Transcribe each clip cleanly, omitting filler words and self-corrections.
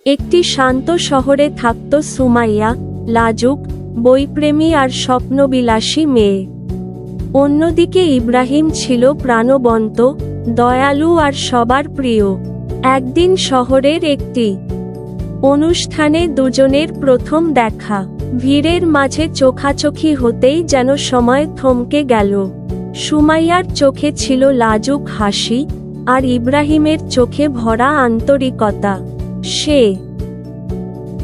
একটি শান্ত শহরে থাকত সুমাইয়া, লাজুক, বইপ্রেমী আর স্বপ্নবিলাসী মেয়ে। অন্যদিকে ইব্রাহিম ছিল প্রাণবন্ত, দয়ালু আর সবার প্রিয়। একদিন শহরের একটি অনুষ্ঠানে দুজনের প্রথম দেখা। ভিড়ের মাঝে চোখাচোখি হতেই যেন সময় থমকে গেল। সুমাইয়ার চোখে ছিল লাজুক হাসি, আর ইব্রাহিমের চোখে ভরা আন্তরিকতা।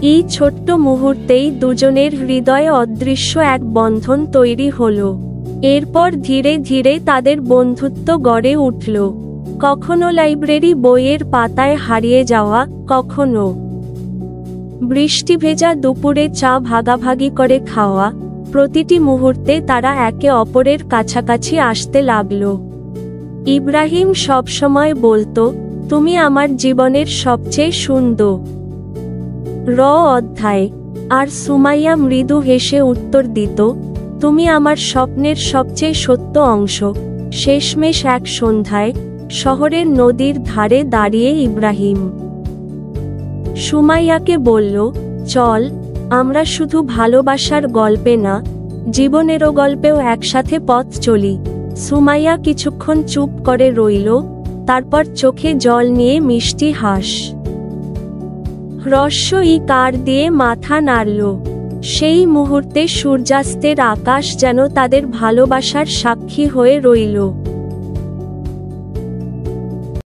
এই ছোট্ট মুহূর্তেই দুজনের হৃদয়ে অদৃশ্য এক বন্ধন তৈরি হলো। এরপর ধীরে ধীরে তাদের বন্ধুত্ব গড়ে উঠল। কখনো লাইব্রেরি বইয়ের পাতায় হারিয়ে যাওয়া, কখনো বৃষ্টিভেজা দুপুরে চা ভাগাভাগি করে খাওয়া। প্রতিটি মুহূর্তে তারা একে অপরের কাছাকাছি আসতে লাগল। ইব্রাহিম সবসময় বলতো, তুমি আমার জীবনের সবচেয়ে সুন্দর অধ্যায়। আর সুমাইয়া মৃদু হেসে উত্তর দিত, তুমি আমার স্বপ্নের সবচেয়ে সত্য অংশ। শেষমেশ এক সন্ধ্যায় শহরের নদীর ধারে দাঁড়িয়ে ইব্রাহিম সুমাইয়াকে বলল, চল, আমরা শুধু ভালোবাসার গল্পে না, জীবনেরও গল্পেও একসাথে পথ চলি। সুমাইয়া কিছুক্ষণ চুপ করে রইল, তারপর চোখে জল নিয়ে মিষ্টি হ্রস্ব-ই কার দিয়ে মাথা নাড়ল। সেই মুহূর্তে সূর্যাস্তের আকাশ যেন তাদের ভালোবাসার সাক্ষী হয়ে রইল।